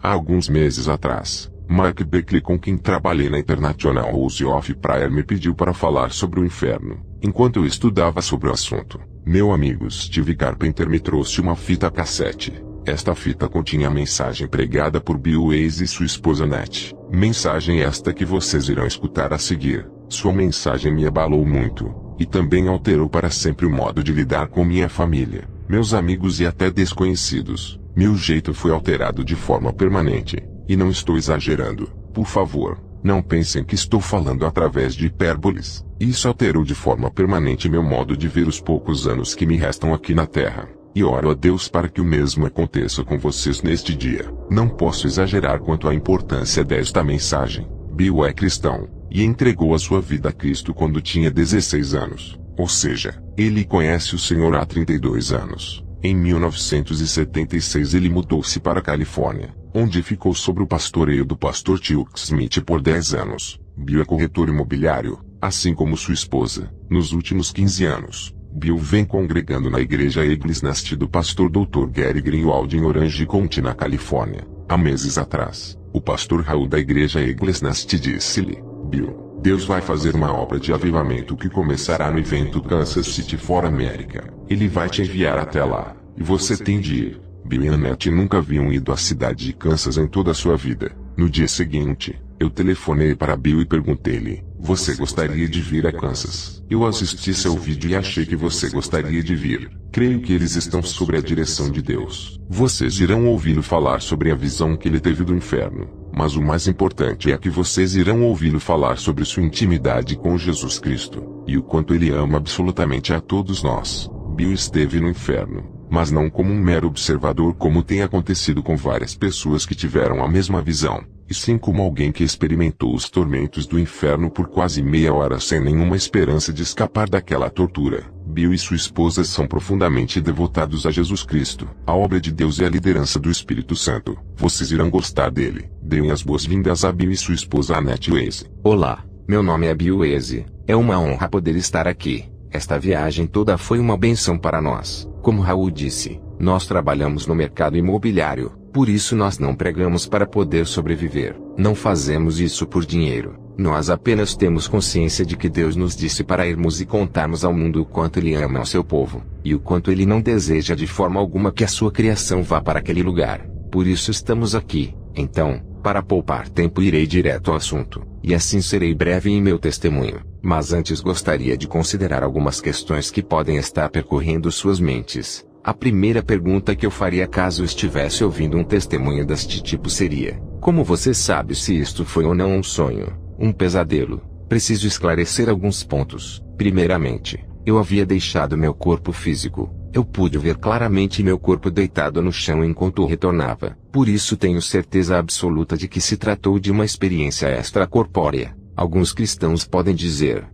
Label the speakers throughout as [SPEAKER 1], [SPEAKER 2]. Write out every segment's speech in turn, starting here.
[SPEAKER 1] Há alguns meses atrás, Mark Beckley, com quem trabalhei na International House of Prayer, me pediu para falar sobre o inferno, enquanto eu estudava sobre o assunto. Meu amigo Steve Carpenter me trouxe uma fita cassete. Esta fita continha a mensagem pregada por Bill Weiss e sua esposa Annette. Mensagem esta que vocês irão escutar a seguir. Sua mensagem me abalou muito, e também alterou para sempre o modo de lidar com minha família, meus amigos e até desconhecidos. Meu jeito foi alterado de forma permanente, e não estou exagerando. Por favor, não pensem que estou falando através de hipérboles. Isso alterou de forma permanente meu modo de ver os poucos anos que me restam aqui na Terra. E oro a Deus para que o mesmo aconteça com vocês neste dia. Não posso exagerar quanto à importância desta mensagem. Bill é cristão, e entregou a sua vida a Cristo quando tinha 16 anos. Ou seja, ele conhece o Senhor há 32 anos. Em 1976 ele mudou-se para a Califórnia, onde ficou sob o pastoreio do pastor Chuck Smith por 10 anos. Bill é corretor imobiliário, assim como sua esposa. Nos últimos 15 anos, Bill vem congregando na igreja Eagles Nest do pastor Dr. Gary Greenwald em Orange County, na Califórnia. Há meses atrás, o pastor Raul da igreja Eagles Nest disse-lhe: Bill, Deus vai fazer uma obra de avivamento que começará no evento Kansas City for America. Ele vai te enviar até lá, e você tem de ir. Bill e Annette nunca haviam ido à cidade de Kansas em toda a sua vida. No dia seguinte, eu telefonei para Bill e perguntei-lhe: você gostaria de vir a Kansas? Eu assisti seu vídeo e achei que você gostaria de vir. Creio que eles estão sob a direção de Deus. Vocês irão ouvi-lo falar sobre a visão que ele teve do inferno. Mas o mais importante é que vocês irão ouvi-lo falar sobre sua intimidade com Jesus Cristo, e o quanto ele ama absolutamente a todos nós. Bill esteve no inferno, mas não como um mero observador como tem acontecido com várias pessoas que tiveram a mesma visão, e sim como alguém que experimentou os tormentos do inferno por quase meia hora sem nenhuma esperança de escapar daquela tortura. Bill e sua esposa são profundamente devotados a Jesus Cristo, a obra de Deus e a liderança do Espírito Santo. Vocês irão gostar dele. Deem as boas-vindas a Bill e sua esposa Annette Weiss.
[SPEAKER 2] Olá, meu nome é Bill Weiss. É uma honra poder estar aqui. Esta viagem toda foi uma bênção para nós. Como Raul disse, nós trabalhamos no mercado imobiliário, por isso nós não pregamos para poder sobreviver. Não fazemos isso por dinheiro. Nós apenas temos consciência de que Deus nos disse para irmos e contarmos ao mundo o quanto Ele ama o seu povo, e o quanto Ele não deseja de forma alguma que a sua criação vá para aquele lugar. Por isso estamos aqui. Então, para poupar tempo, irei direto ao assunto, e assim serei breve em meu testemunho. Mas antes gostaria de considerar algumas questões que podem estar percorrendo suas mentes. A primeira pergunta que eu faria caso estivesse ouvindo um testemunho deste tipo seria: como você sabe se isto foi ou não um sonho, um pesadelo? Preciso esclarecer alguns pontos. Primeiramente, eu havia deixado meu corpo físico. Eu pude ver claramente meu corpo deitado no chão enquanto retornava. Por isso tenho certeza absoluta de que se tratou de uma experiência extracorpórea. Alguns cristãos podem dizer: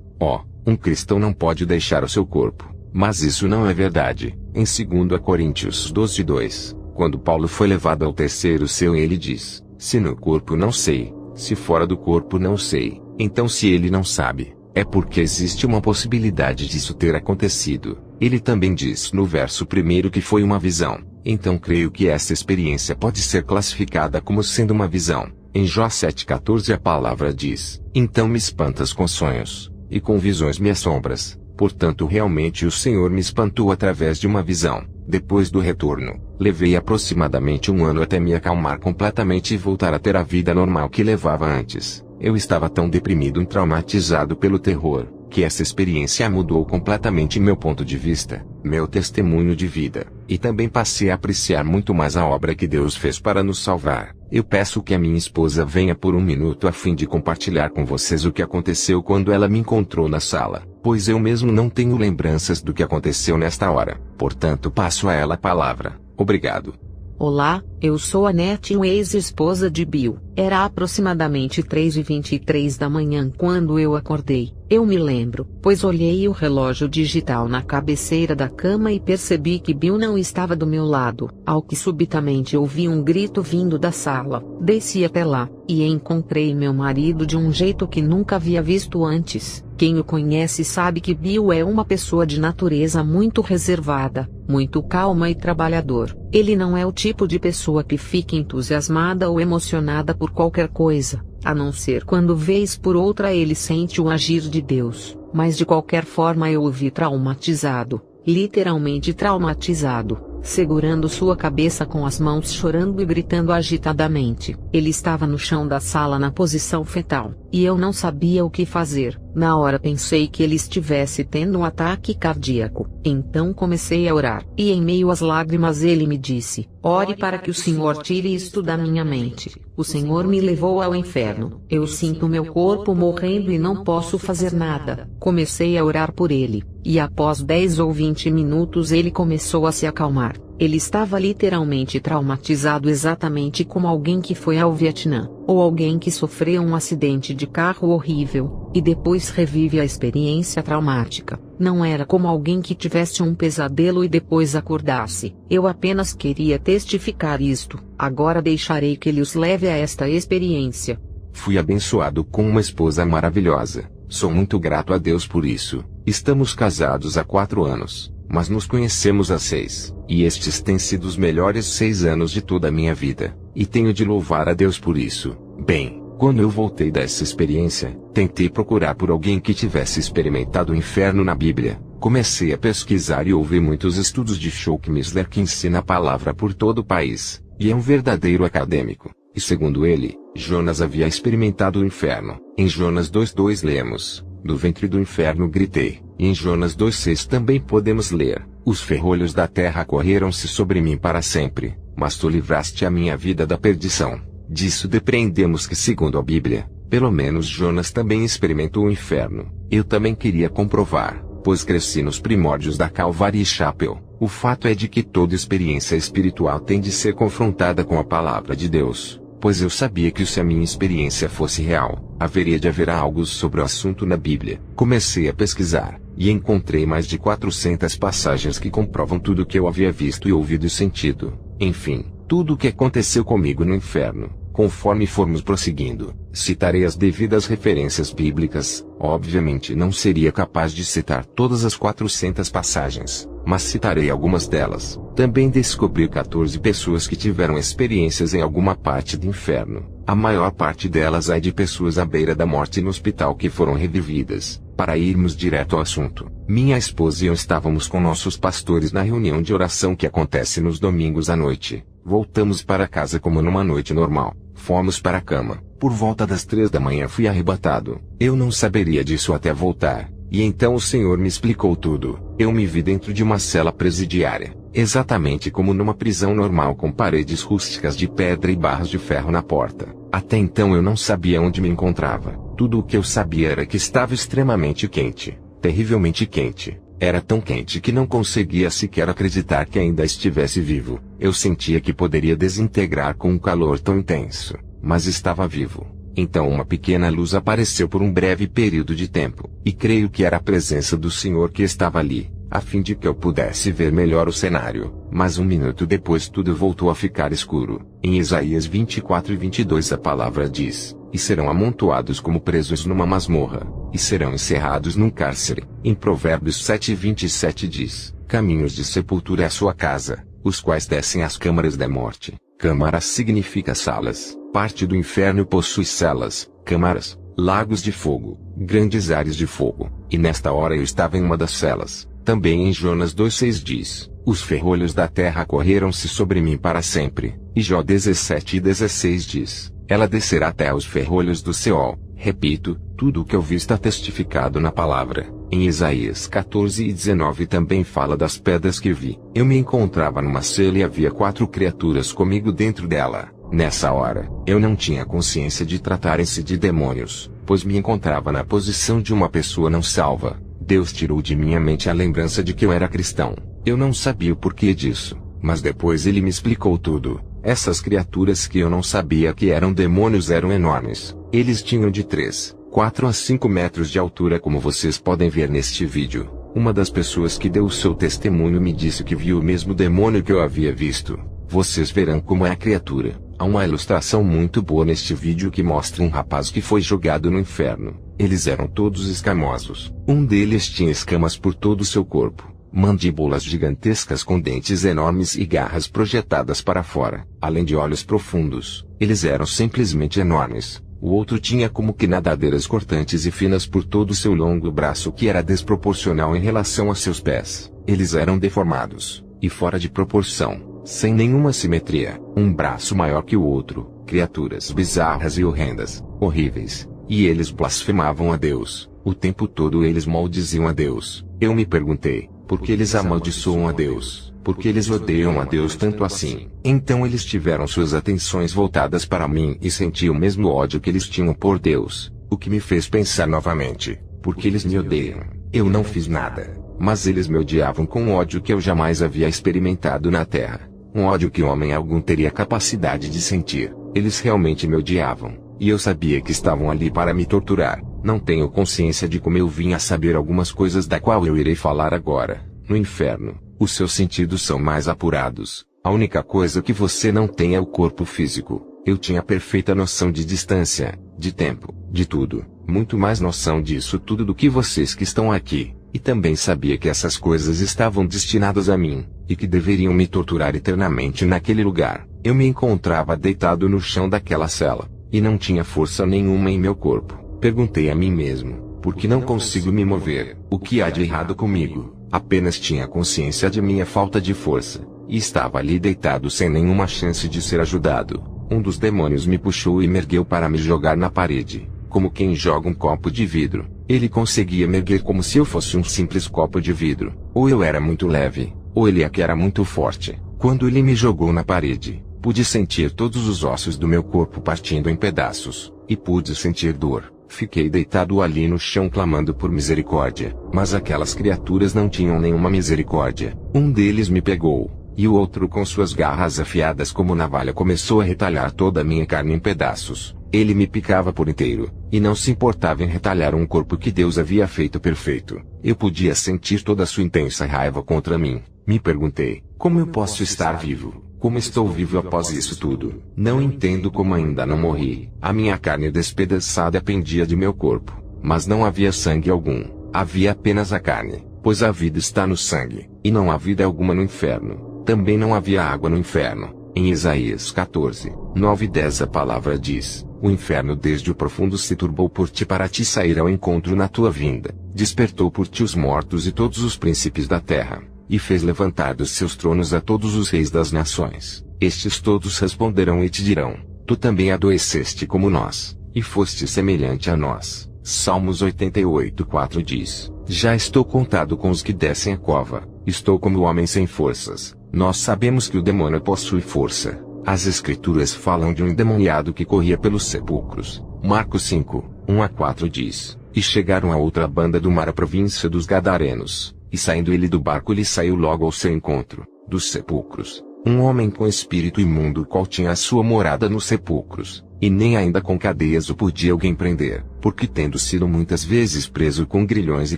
[SPEAKER 2] um cristão não pode deixar o seu corpo. Mas isso não é verdade. Em 2 Coríntios 12:2, quando Paulo foi levado ao terceiro céu, ele diz: se no corpo não sei, se fora do corpo não sei. Então se ele não sabe, é porque existe uma possibilidade disso ter acontecido. Ele também diz no verso 1 que foi uma visão. Então creio que essa experiência pode ser classificada como sendo uma visão. Em Jó 7,14 a palavra diz: então me espantas com sonhos, e com visões me assombras. Portanto realmente o Senhor me espantou através de uma visão. Depois do retorno, levei aproximadamente um ano até me acalmar completamente e voltar a ter a vida normal que levava antes. Eu estava tão deprimido e traumatizado pelo terror, que essa experiência mudou completamente meu ponto de vista, meu testemunho de vida, e também passei a apreciar muito mais a obra que Deus fez para nos salvar. Eu peço que a minha esposa venha por um minuto a fim de compartilhar com vocês o que aconteceu quando ela me encontrou na sala, pois eu mesmo não tenho lembranças do que aconteceu nesta hora. Portanto, passo a ela a palavra. Obrigado.
[SPEAKER 3] Olá, eu sou Annette Weiss, esposa de Bill. Era aproximadamente 3h23 da manhã quando eu acordei. Eu me lembro, pois olhei o relógio digital na cabeceira da cama e percebi que Bill não estava do meu lado, ao que subitamente ouvi um grito vindo da sala. Desci até lá, e encontrei meu marido de um jeito que nunca havia visto antes, Quem o conhece sabe que Bill é uma pessoa de natureza muito reservada, muito calma e trabalhador. Ele não é o tipo de pessoa que fica entusiasmada ou emocionada por qualquer coisa, a não ser quando vez por outra ele sente o agir de Deus. Mas de qualquer forma eu o vi traumatizado, literalmente traumatizado, segurando sua cabeça com as mãos, chorando e gritando agitadamente. Ele estava no chão da sala na posição fetal, e eu não sabia o que fazer. Na hora pensei que ele estivesse tendo um ataque cardíaco. Então comecei a orar, e em meio às lágrimas ele me disse: ore para que o Senhor tire isto da minha mente. O Senhor me levou ao inferno. Eu sinto meu corpo morrendo e não posso fazer nada. Comecei a orar por ele, e após 10 ou 20 minutos ele começou a se acalmar. Ele estava literalmente traumatizado, exatamente como alguém que foi ao Vietnã, ou alguém que sofreu um acidente de carro horrível, e depois revive a experiência traumática. Não era como alguém que tivesse um pesadelo e depois acordasse. Eu apenas queria testificar isto. Agora deixarei que ele os leve a esta experiência.
[SPEAKER 2] Fui abençoado com uma esposa maravilhosa. Sou muito grato a Deus por isso. Estamos casados há 4 anos, mas nos conhecemos há 6, e estes têm sido os melhores 6 anos de toda a minha vida, e tenho de louvar a Deus por isso. Bem, quando eu voltei dessa experiência, tentei procurar por alguém que tivesse experimentado o inferno na Bíblia. Comecei a pesquisar e ouvi muitos estudos de Chuck Missler que ensina a palavra por todo o país, e é um verdadeiro acadêmico. E segundo ele, Jonas havia experimentado o inferno. Em Jonas 2:2 lemos: do ventre do inferno gritei. E em Jonas 2:6 também podemos ler: os ferrolhos da terra correram-se sobre mim para sempre, mas tu livraste a minha vida da perdição. Disso depreendemos que, segundo a Bíblia, pelo menos Jonas também experimentou o inferno. Eu também queria comprovar, pois cresci nos primórdios da Calvary Chapel. O fato é de que toda experiência espiritual tem de ser confrontada com a palavra de Deus, pois eu sabia que se a minha experiência fosse real, haveria de haver algo sobre o assunto na Bíblia. Comecei a pesquisar, e encontrei mais de 400 passagens que comprovam tudo o que eu havia visto e ouvido e sentido. Enfim, tudo o que aconteceu comigo no inferno. Conforme formos prosseguindo, citarei as devidas referências bíblicas. Obviamente não seria capaz de citar todas as 400 passagens, mas citarei algumas delas. Também descobri 14 pessoas que tiveram experiências em alguma parte do inferno. A maior parte delas é de pessoas à beira da morte no hospital que foram revividas. Para irmos direto ao assunto, minha esposa e eu estávamos com nossos pastores na reunião de oração que acontece nos domingos à noite. Voltamos para casa como numa noite normal. Fomos para a cama. Por volta das 3 da manhã fui arrebatado. Eu não saberia disso até voltar. E então o Senhor me explicou tudo. Eu me vi dentro de uma cela presidiária, exatamente como numa prisão normal, com paredes rústicas de pedra e barras de ferro na porta. Até então eu não sabia onde me encontrava. Tudo o que eu sabia era que estava extremamente quente, terrivelmente quente. Era tão quente que não conseguia sequer acreditar que ainda estivesse vivo. Eu sentia que poderia desintegrar com um calor tão intenso, mas estava vivo. Então uma pequena luz apareceu por um breve período de tempo, e creio que era a presença do Senhor que estava ali, a fim de que eu pudesse ver melhor o cenário. Mas um minuto depois tudo voltou a ficar escuro. Em Isaías 24:22 a palavra diz: e serão amontoados como presos numa masmorra, e serão encerrados num cárcere. Em Provérbios 7:27 diz: caminhos de sepultura é a sua casa, os quais descem às câmaras da morte. Câmaras significa salas. Parte do inferno possui celas, câmaras, lagos de fogo, grandes áreas de fogo, e nesta hora eu estava em uma das celas. Também em Jonas 2:6 diz: os ferrolhos da terra correram-se sobre mim para sempre. E Jó 17:16 diz: ela descerá até aos ferrolhos do Seol. Repito, tudo o que eu vi está testificado na palavra. Em Isaías 14:19 também fala das pedras que vi. Eu me encontrava numa cela e havia 4 criaturas comigo dentro dela. Nessa hora, eu não tinha consciência de tratarem-se de demônios, pois me encontrava na posição de uma pessoa não salva. Deus tirou de minha mente a lembrança de que eu era cristão. Eu não sabia o porquê disso, mas depois ele me explicou tudo. Essas criaturas que eu não sabia que eram demônios eram enormes. Eles tinham de 3, 4 a 5 metros de altura, como vocês podem ver neste vídeo. Uma das pessoas que deu o seu testemunho me disse que viu o mesmo demônio que eu havia visto. Vocês verão como é a criatura. Há uma ilustração muito boa neste vídeo que mostra um rapaz que foi jogado no inferno. Eles eram todos escamosos. Um deles tinha escamas por todo o seu corpo, mandíbulas gigantescas com dentes enormes e garras projetadas para fora, além de olhos profundos. Eles eram simplesmente enormes. O outro tinha como que nadadeiras cortantes e finas por todo o seu longo braço, que era desproporcional em relação a seus pés. Eles eram deformados, e fora de proporção, sem nenhuma simetria, um braço maior que o outro, criaturas bizarras e horrendas, horríveis, e eles blasfemavam a Deus. O tempo todo eles maldiziam a Deus. Eu me perguntei, por que eles amaldiçoam a Deus? Por que eles odeiam a Deus tanto assim? Então eles tiveram suas atenções voltadas para mim e senti o mesmo ódio que eles tinham por Deus, o que me fez pensar novamente, por que eles me odeiam? Eu não fiz nada, mas eles me odiavam com um ódio que eu jamais havia experimentado na Terra. Um ódio que homem algum teria capacidade de sentir. Eles realmente me odiavam, e eu sabia que estavam ali para me torturar. Não tenho consciência de como eu vim a saber algumas coisas da qual eu irei falar agora. No inferno, os seus sentidos são mais apurados. A única coisa que você não tem é o corpo físico. Eu tinha perfeita noção de distância, de tempo, de tudo. Muito mais noção disso tudo do que vocês que estão aqui. E também sabia que essas coisas estavam destinadas a mim, e que deveriam me torturar eternamente naquele lugar. Eu me encontrava deitado no chão daquela cela, e não tinha força nenhuma em meu corpo. Perguntei a mim mesmo, por que não consigo me mover? O que há de errado comigo? Apenas tinha consciência de minha falta de força, e estava ali deitado sem nenhuma chance de ser ajudado. Um dos demônios me puxou e me ergueu para me jogar na parede, como quem joga um copo de vidro. Ele conseguia me erguer como se eu fosse um simples copo de vidro. Ou eu era muito leve, ou ele é que era muito forte. Quando ele me jogou na parede, pude sentir todos os ossos do meu corpo partindo em pedaços, e pude sentir dor. Fiquei deitado ali no chão clamando por misericórdia, mas aquelas criaturas não tinham nenhuma misericórdia. Um deles me pegou, e o outro com suas garras afiadas como navalha começou a retalhar toda a minha carne em pedaços. Ele me picava por inteiro, e não se importava em retalhar um corpo que Deus havia feito perfeito. Eu podia sentir toda a sua intensa raiva contra mim. Me perguntei, como eu posso estar vivo? Como estou vivo após isso tudo? Não entendo como ainda não morri. A minha carne despedaçada pendia de meu corpo, mas não havia sangue algum. Havia apenas a carne, pois a vida está no sangue, e não há vida alguma no inferno. Também não havia água no inferno. Em Isaías 14, 9 e 10 a palavra diz: o inferno desde o profundo se turbou por ti para te sair ao encontro na tua vinda. Despertou por ti os mortos e todos os príncipes da terra, e fez levantar dos seus tronos a todos os reis das nações. Estes todos responderão e te dirão: tu também adoeceste como nós, e foste semelhante a nós. Salmos 88, 4 diz: já estou contado com os que descem a cova, estou como o homem sem forças. Nós sabemos que o demônio possui força. As escrituras falam de um endemoniado que corria pelos sepulcros. Marcos 5, 1 a 4 diz: e chegaram a outra banda do mar, a província dos Gadarenos, e saindo ele do barco lhe saiu logo ao seu encontro, dos sepulcros, um homem com espírito imundo, o qual tinha a sua morada nos sepulcros, e nem ainda com cadeias o podia alguém prender, porque tendo sido muitas vezes preso com grilhões e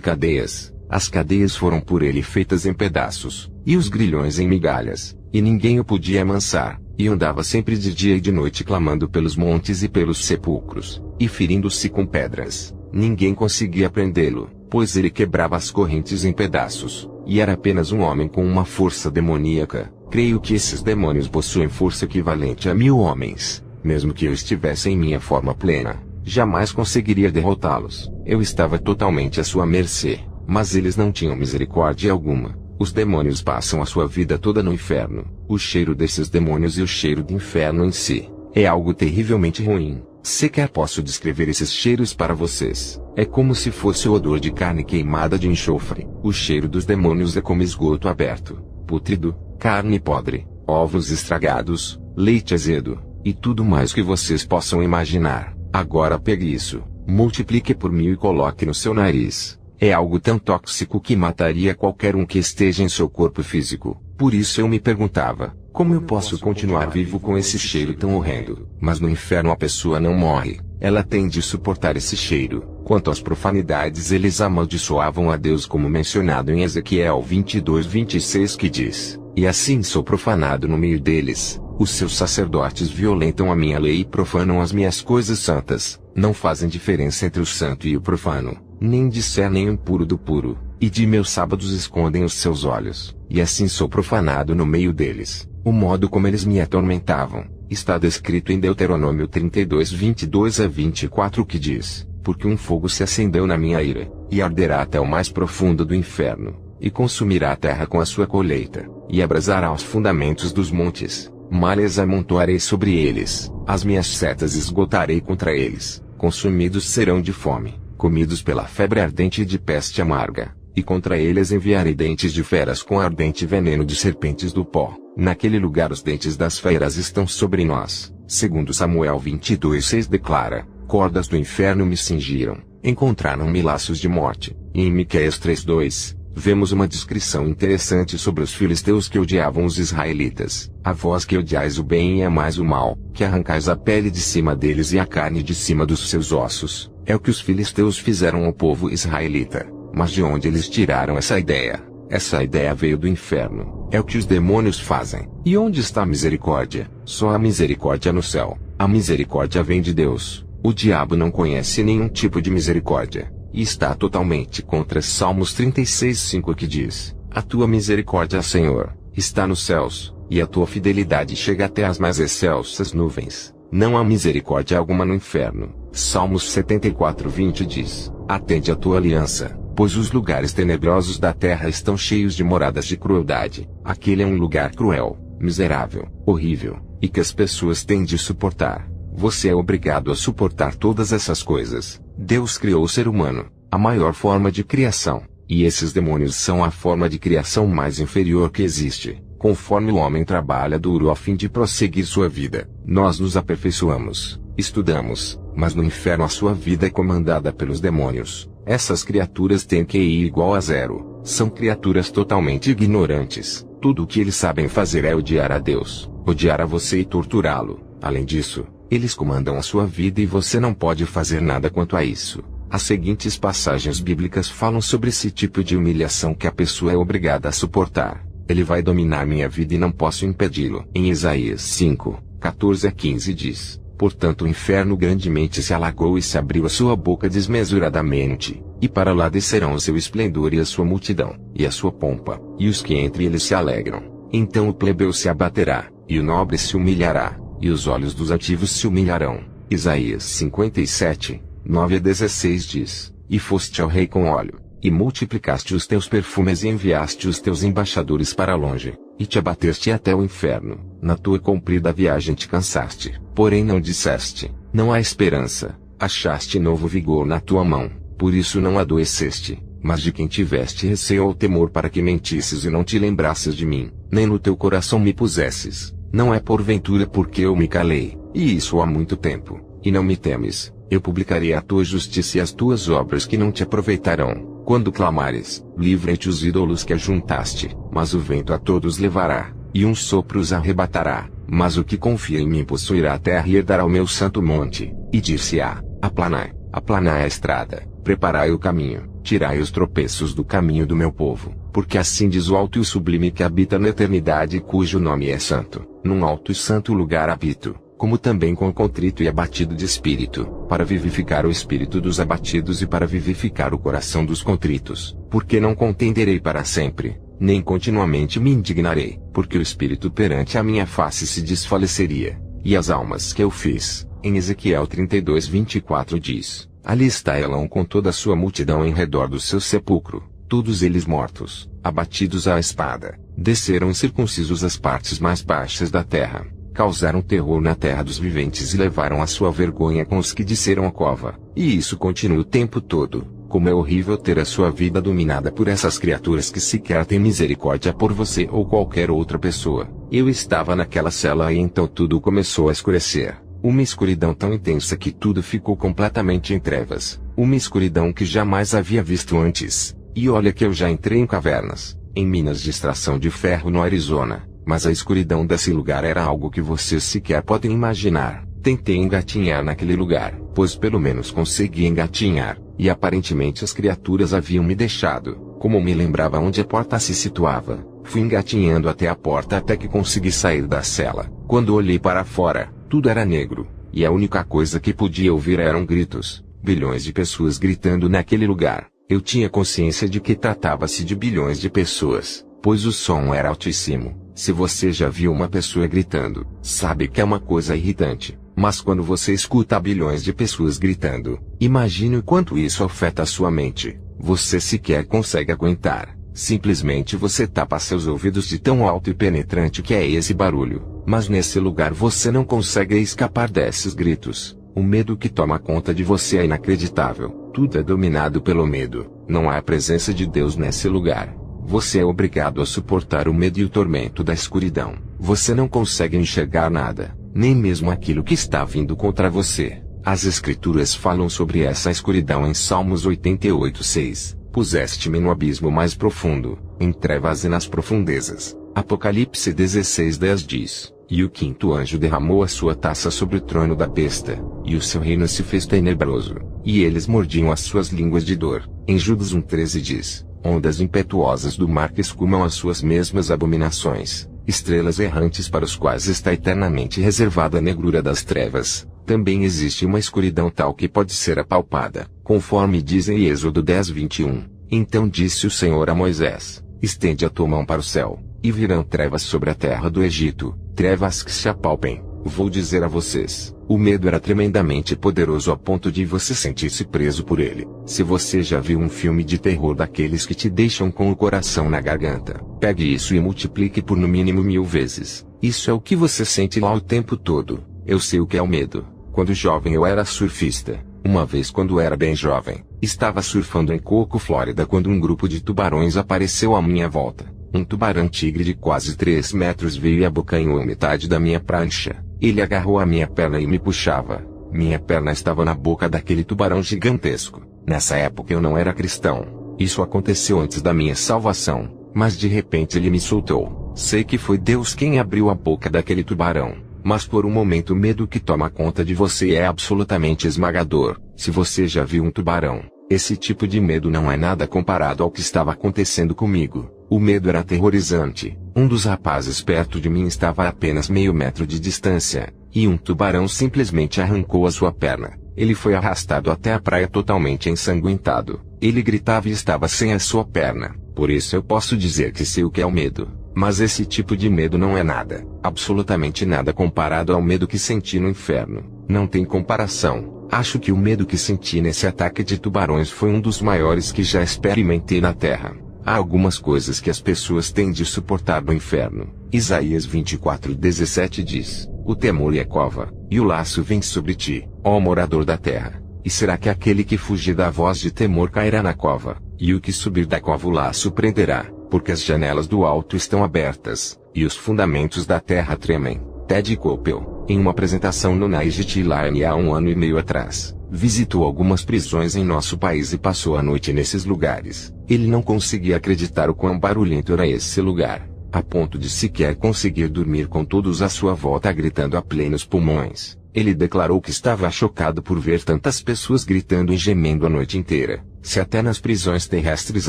[SPEAKER 2] cadeias, as cadeias foram por ele feitas em pedaços, e os grilhões em migalhas, e ninguém o podia amansar, e andava sempre de dia e de noite clamando pelos montes e pelos sepulcros, e ferindo-se com pedras. Ninguém conseguia prendê-lo, pois ele quebrava as correntes em pedaços, e era apenas um homem com uma força demoníaca. Creio que esses demônios possuem força equivalente a 1000 homens. Mesmo que eu estivesse em minha forma plena, jamais conseguiria derrotá-los. Eu estava totalmente à sua mercê. Mas eles não tinham misericórdia alguma. Os demônios passam a sua vida toda no inferno. O cheiro desses demônios e o cheiro do inferno em si é algo terrivelmente ruim. Sequer posso descrever esses cheiros para vocês. É como se fosse o odor de carne queimada de enxofre. O cheiro dos demônios é como esgoto aberto, pútrido, carne podre, ovos estragados, leite azedo, e tudo mais que vocês possam imaginar. Agora pegue isso, multiplique por 1000 e coloque no seu nariz. É algo tão tóxico que mataria qualquer um que esteja em seu corpo físico. Por isso eu me perguntava, como eu posso continuar vivo com esse cheiro tão horrendo? Mas no inferno a pessoa não morre, ela tem de suportar esse cheiro. Quanto às profanidades, eles amaldiçoavam a Deus, como mencionado em Ezequiel 22:26, que diz: e assim sou profanado no meio deles, Os seus sacerdotes violentam a minha lei e profanam as minhas coisas santas, não fazem diferença entre o santo e o profano, nem discernem o impuro do puro, e de meus sábados escondem os seus olhos, e assim sou profanado no meio deles. O modo como eles me atormentavam, está descrito em Deuteronômio 32, 22 a 24, que diz: porque um fogo se acendeu na minha ira, e arderá até o mais profundo do inferno, e consumirá a terra com a sua colheita, e abrasará os fundamentos dos montes, malhas amontoarei sobre eles, as minhas setas esgotarei contra eles, consumidos serão de fome, comidos pela febre ardente e de peste amarga, e contra eles enviarei dentes de feras com ardente veneno de serpentes do pó. Naquele lugar os dentes das feras estão sobre nós, segundo Samuel 22:6 declara, cordas do inferno me cingiram, encontraram-me laços de morte. E em Miqueias 3:2, vemos uma descrição interessante sobre os filisteus que odiavam os israelitas. A vós que odiais o bem e amais o mal, que arrancais a pele de cima deles e a carne de cima dos seus ossos, é o que os filisteus fizeram ao povo israelita. Mas de onde eles tiraram essa ideia? Essa ideia veio do inferno. É o que os demônios fazem. E onde está a misericórdia? Só há misericórdia no céu. A misericórdia vem de Deus. O diabo não conhece nenhum tipo de misericórdia, e está totalmente contra Salmos 36:5, que diz: a tua misericórdia, Senhor, está nos céus, e a tua fidelidade chega até as mais excelsas nuvens. Não há misericórdia alguma no inferno. Salmos 74:20 diz: atende a tua aliança, pois os lugares tenebrosos da terra estão cheios de moradas de crueldade. Aquele é um lugar cruel, miserável, horrível, e que as pessoas têm de suportar. Você é obrigado a suportar todas essas coisas. Deus criou o ser humano, a maior forma de criação, e esses demônios são a forma de criação mais inferior que existe. Conforme o homem trabalha duro a fim de prosseguir sua vida, nós nos aperfeiçoamos, estudamos, mas no inferno a sua vida é comandada pelos demônios. Essas criaturas têm QI igual a 0, são criaturas totalmente ignorantes. Tudo o que eles sabem fazer é odiar a Deus, odiar a você e torturá-lo. Além disso, eles comandam a sua vida e você não pode fazer nada quanto a isso. As seguintes passagens bíblicas falam sobre esse tipo de humilhação que a pessoa é obrigada a suportar. Ele vai dominar minha vida e não posso impedi-lo. Em Isaías 5, 14 a 15 diz: portanto o inferno grandemente se alagou e se abriu a sua boca desmesuradamente, e para lá descerão o seu esplendor e a sua multidão, e a sua pompa, e os que entre eles se alegram. Então o plebeu se abaterá, e o nobre se humilhará, e os olhos dos altivos se humilharão. Isaías 57, 9 a 16 diz: e foste ao rei com óleo, e multiplicaste os teus perfumes e enviaste os teus embaixadores para longe, e te abateste até o inferno. Na tua comprida viagem te cansaste, porém não disseste, não há esperança. Achaste novo vigor na tua mão, por isso não adoeceste. Mas de quem tiveste receio ou temor para que mentisses e não te lembrasses de mim, nem no teu coração me pusesses, não é porventura porque eu me calei, e isso há muito tempo, e não me temes, eu publicarei a tua justiça e as tuas obras que não te aproveitarão. Quando clamares, livra-te os ídolos que ajuntaste, mas o vento a todos levará, e um sopro os arrebatará, mas o que confia em mim possuirá a terra e herdará o meu santo monte, e dir-se-á: aplanai a estrada, preparai o caminho, tirai os tropeços do caminho do meu povo, porque assim diz o alto e o sublime que habita na eternidade e cujo nome é santo. Num alto e santo lugar habito, como também com o contrito e abatido de espírito, para vivificar o espírito dos abatidos e para vivificar o coração dos contritos. Porque não contenderei para sempre, nem continuamente me indignarei, porque o espírito perante a minha face se desfaleceria, e as almas que eu fiz. Em Ezequiel 32:24 diz: ali está Elão com toda a sua multidão em redor do seu sepulcro, todos eles mortos, abatidos à espada, desceram incircuncisos as partes mais baixas da terra, causaram terror na terra dos viventes e levaram a sua vergonha com os que desceram a cova. E isso continua o tempo todo. Como é horrível ter a sua vida dominada por essas criaturas que sequer têm misericórdia por você ou qualquer outra pessoa. Eu estava naquela cela e então tudo começou a escurecer. Uma escuridão tão intensa que tudo ficou completamente em trevas. Uma escuridão que jamais havia visto antes. E olha que eu já entrei em cavernas, em minas de extração de ferro no Arizona, mas a escuridão desse lugar era algo que vocês sequer podem imaginar. Tentei engatinhar naquele lugar, pois pelo menos consegui engatinhar, e aparentemente as criaturas haviam me deixado, como me lembrava onde a porta se situava, Fui engatinhando até a porta até que consegui sair da cela. Quando olhei para fora, tudo era negro, e a única coisa que podia ouvir eram gritos. Bilhões de pessoas gritando naquele lugar. Eu tinha consciência de que tratava-se de bilhões de pessoas, pois o som era altíssimo. Se você já viu uma pessoa gritando, sabe que é uma coisa irritante. Mas quando você escuta bilhões de pessoas gritando, imagine o quanto isso afeta a sua mente. Você sequer consegue aguentar. Simplesmente você tapa seus ouvidos de tão alto e penetrante que é esse barulho. Mas nesse lugar você não consegue escapar desses gritos. O medo que toma conta de você é inacreditável. Tudo é dominado pelo medo. Não há a presença de Deus nesse lugar. Você é obrigado a suportar o medo e o tormento da escuridão. Você não consegue enxergar nada, nem mesmo aquilo que está vindo contra você. As Escrituras falam sobre essa escuridão em Salmos 88:6. Puseste-me no abismo mais profundo, em trevas e nas profundezas. Apocalipse 16:10 diz: E o quinto anjo derramou a sua taça sobre o trono da besta, e o seu reino se fez tenebroso, e eles mordiam as suas línguas de dor. Em Judas 1:13 diz: Ondas impetuosas do mar que escumam as suas mesmas abominações, estrelas errantes para os quais está eternamente reservada a negrura das trevas. Também existe uma escuridão tal que pode ser apalpada, conforme diz em Êxodo 10:21. Então disse o Senhor a Moisés: Estende a tua mão para o céu, e virão trevas sobre a terra do Egito, trevas que se apalpem. Vou dizer a vocês, o medo era tremendamente poderoso a ponto de você sentir-se preso por ele. Se você já viu um filme de terror daqueles que te deixam com o coração na garganta, pegue isso e multiplique por no mínimo 1000 vezes. Isso é o que você sente lá o tempo todo. Eu sei o que é o medo. Quando jovem eu era surfista. Uma vez quando era bem jovem, estava surfando em Coco, Flórida, quando um grupo de tubarões apareceu à minha volta. Um tubarão-tigre de quase 3 metros veio e abocanhou metade da minha prancha. Ele agarrou a minha perna e me puxava. Minha perna estava na boca daquele tubarão gigantesco. Nessa época eu não era cristão. Isso aconteceu antes da minha salvação, mas de repente ele me soltou. Sei que foi Deus quem abriu a boca daquele tubarão. Mas por um momento o medo que toma conta de você é absolutamente esmagador. Se você já viu um tubarão, esse tipo de medo não é nada comparado ao que estava acontecendo comigo. O medo era aterrorizante. Um dos rapazes perto de mim estava a apenas meio metro de distância, e um tubarão simplesmente arrancou a sua perna. Ele foi arrastado até a praia totalmente ensanguentado. Ele gritava e estava sem a sua perna. Por isso eu posso dizer que sei o que é o medo. Mas esse tipo de medo não é nada, absolutamente nada comparado ao medo que senti no inferno. Não tem comparação. Acho que o medo que senti nesse ataque de tubarões foi um dos maiores que já experimentei na Terra. Há algumas coisas que as pessoas têm de suportar no inferno. Isaías 24:17 diz: O temor e a cova, e o laço vem sobre ti, ó morador da terra. E será que aquele que fugir da voz de temor cairá na cova, e o que subir da cova o laço prenderá? Porque as janelas do alto estão abertas, e os fundamentos da terra tremem. Ted Koppel, em uma apresentação no Night Line há 1 ano e meio atrás, visitou algumas prisões em nosso país e passou a noite nesses lugares. Ele não conseguia acreditar o quão barulhento era esse lugar, a ponto de sequer conseguir dormir com todos à sua volta gritando a plenos pulmões. Ele declarou que estava chocado por ver tantas pessoas gritando e gemendo a noite inteira. Se até nas prisões terrestres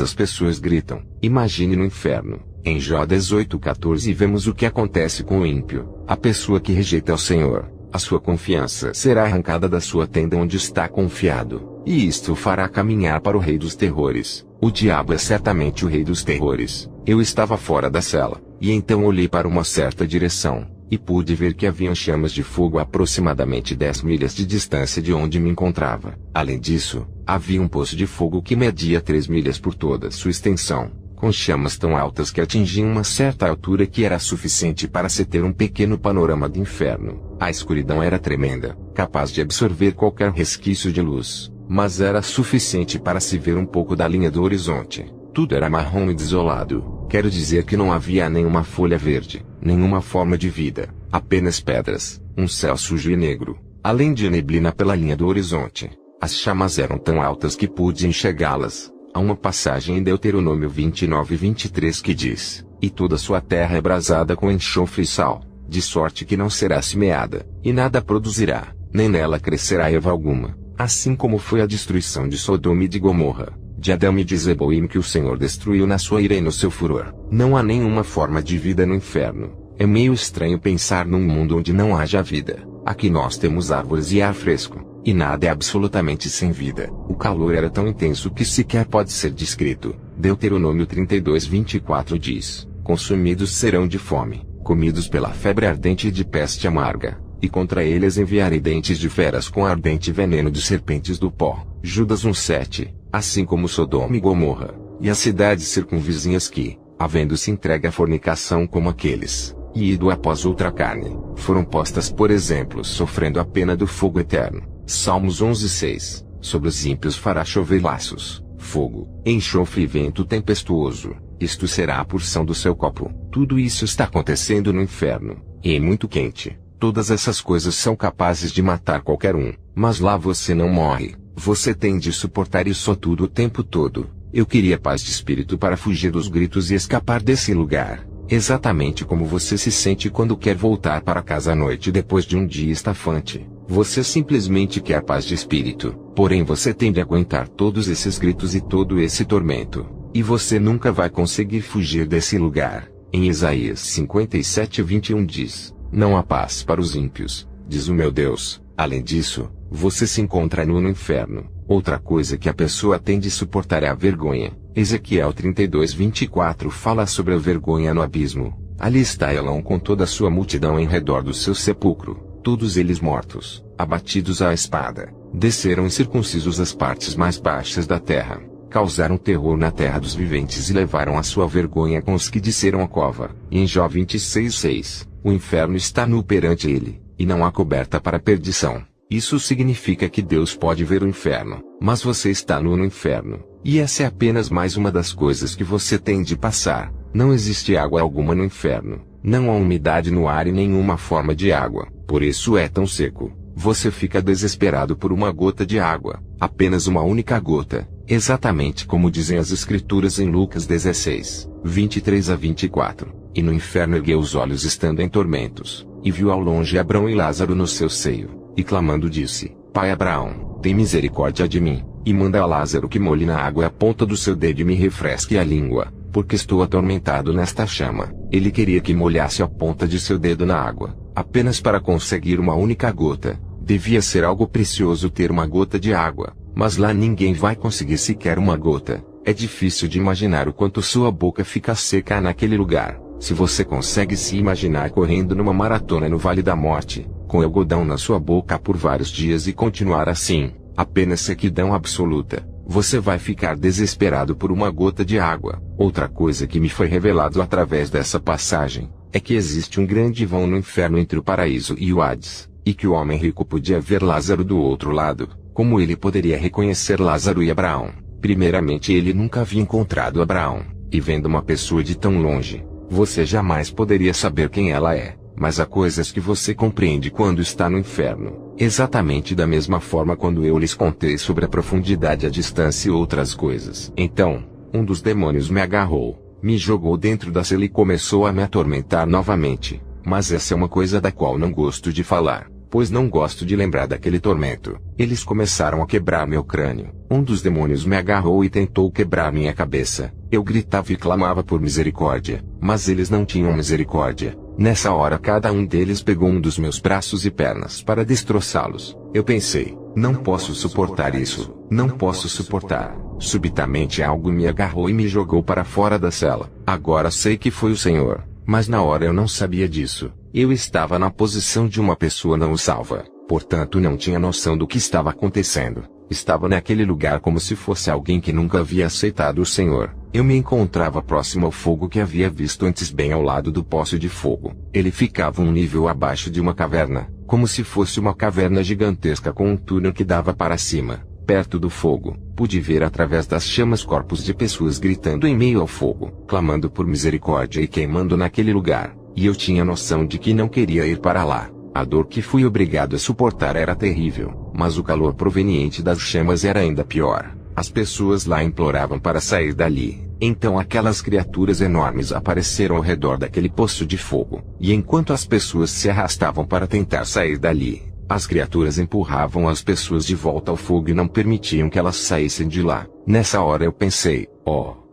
[SPEAKER 2] as pessoas gritam, imagine no inferno. Em Jó 18:14 vemos o que acontece com o ímpio, a pessoa que rejeita o Senhor. A sua confiança será arrancada da sua tenda onde está confiado, e isto o fará caminhar para o rei dos terrores. O diabo é certamente o rei dos terrores. Eu estava fora da cela, e então olhei para uma certa direção, e pude ver que haviam chamas de fogo a aproximadamente 10 milhas de distância de onde me encontrava. Além disso, havia um poço de fogo que media 3 milhas por toda sua extensão, com chamas tão altas que atingiam uma certa altura que era suficiente para se ter um pequeno panorama do inferno. A escuridão era tremenda, capaz de absorver qualquer resquício de luz, mas era suficiente para se ver um pouco da linha do horizonte. Tudo era marrom e desolado. Quero dizer que não havia nenhuma folha verde, nenhuma forma de vida, apenas pedras, um céu sujo e negro, além de neblina pela linha do horizonte. As chamas eram tão altas que pude enxergá-las. Há uma passagem em Deuteronômio 29:23 que diz: E toda sua terra é brasada com enxofre e sal, de sorte que não será semeada, e nada produzirá, nem nela crescerá erva alguma, assim como foi a destruição de Sodoma e de Gomorra. de Adão e de Zeboim que o Senhor destruiu na sua ira e no seu furor. Não há nenhuma forma de vida no inferno. É meio estranho pensar num mundo onde não haja vida. Aqui nós temos árvores e ar fresco, e nada é absolutamente sem vida. O calor era tão intenso que sequer pode ser descrito. Deuteronômio 32:24 diz: consumidos serão de fome, comidos pela febre ardente e de peste amarga, e contra eles enviarei dentes de feras com ardente veneno de serpentes do pó. Judas 1:7, assim como Sodoma e Gomorra, e as cidades circunvizinhas que, havendo-se entregue à fornicação como aqueles, e ido após outra carne, foram postas por exemplo sofrendo a pena do fogo eterno. Salmos 11:6, sobre os ímpios fará chover laços, fogo, enxofre e vento tempestuoso, isto será a porção do seu copo. Tudo isso está acontecendo no inferno, e é muito quente. Todas essas coisas são capazes de matar qualquer um, mas lá você não morre, você tem de suportar isso tudo o tempo todo. Eu queria paz de espírito para fugir dos gritos e escapar desse lugar. Exatamente como você se sente quando quer voltar para casa à noite depois de um dia estafante. Você simplesmente quer paz de espírito, porém você tem de aguentar todos esses gritos e todo esse tormento. E você nunca vai conseguir fugir desse lugar. Em Isaías 57:21 diz: não há paz para os ímpios, diz o meu Deus. Além disso, você se encontra no inferno. Outra coisa que a pessoa tem de suportar é a vergonha. Ezequiel 32:24 fala sobre a vergonha no abismo. Ali está Elão com toda a sua multidão em redor do seu sepulcro, todos eles mortos, abatidos à espada. Desceram incircuncisos as partes mais baixas da terra, causaram terror na terra dos viventes e levaram a sua vergonha com os que desceram a cova. E em Jó 26:6, o inferno está nu perante ele, e não há coberta para a perdição. Isso significa que Deus pode ver o inferno, mas você está nu no inferno, e essa é apenas mais uma das coisas que você tem de passar. Não existe água alguma no inferno, não há umidade no ar e nenhuma forma de água, por isso é tão seco. Você fica desesperado por uma gota de água, apenas uma única gota, exatamente como dizem as escrituras em Lucas 16:23-24. E no inferno ergueu os olhos estando em tormentos, e viu ao longe Abrão e Lázaro no seu seio. E clamando disse: Pai Abraão, tem misericórdia de mim, e manda a Lázaro que molhe na água a ponta do seu dedo e me refresque a língua, porque estou atormentado nesta chama. Ele queria que molhasse a ponta de seu dedo na água, apenas para conseguir uma única gota. Devia ser algo precioso ter uma gota de água, mas lá ninguém vai conseguir sequer uma gota. É difícil de imaginar o quanto sua boca fica seca naquele lugar. Se você consegue se imaginar correndo numa maratona no Vale da Morte, com algodão na sua boca por vários dias e continuar assim, apenas sequidão absoluta, você vai ficar desesperado por uma gota de água. Outra coisa que me foi revelado através dessa passagem, é que existe um grande vão no inferno entre o paraíso e o Hades, e que o homem rico podia ver Lázaro do outro lado. Como ele poderia reconhecer Lázaro e Abraão? Primeiramente ele nunca havia encontrado Abraão, e vendo uma pessoa de tão longe, você jamais poderia saber quem ela é, mas há coisas que você compreende quando está no inferno. Exatamente da mesma forma quando eu lhes contei sobre a profundidade, a distância e outras coisas. Então, um dos demônios me agarrou, me jogou dentro da cela e começou a me atormentar novamente. Mas essa é uma coisa da qual não gosto de falar, pois não gosto de lembrar daquele tormento. Eles começaram a quebrar meu crânio. Um dos demônios me agarrou e tentou quebrar minha cabeça. Eu gritava e clamava por misericórdia, mas eles não tinham misericórdia. Nessa hora cada um deles pegou um dos meus braços e pernas para destroçá-los. Eu pensei, não posso suportar isso, não posso suportar. Subitamente algo me agarrou e me jogou para fora da cela. Agora sei que foi o Senhor, mas na hora eu não sabia disso. Eu estava na posição de uma pessoa não salva, portanto não tinha noção do que estava acontecendo. Estava naquele lugar como se fosse alguém que nunca havia aceitado o Senhor. Eu me encontrava próximo ao fogo que havia visto antes, bem ao lado do poço de fogo. Ele ficava um nível abaixo de uma caverna, como se fosse uma caverna gigantesca com um túnel que dava para cima. Perto do fogo, pude ver através das chamas corpos de pessoas gritando em meio ao fogo, clamando por misericórdia e queimando naquele lugar. E eu tinha noção de que não queria ir para lá. A dor que fui obrigado a suportar era terrível, mas o calor proveniente das chamas era ainda pior. As pessoas lá imploravam para sair dali. Então aquelas criaturas enormes apareceram ao redor daquele poço de fogo. E enquanto as pessoas se arrastavam para tentar sair dali, As criaturas empurravam as pessoas de volta ao fogo e não permitiam que elas saíssem de lá. Nessa hora eu pensei,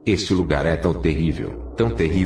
[SPEAKER 2] este lugar é tão terrível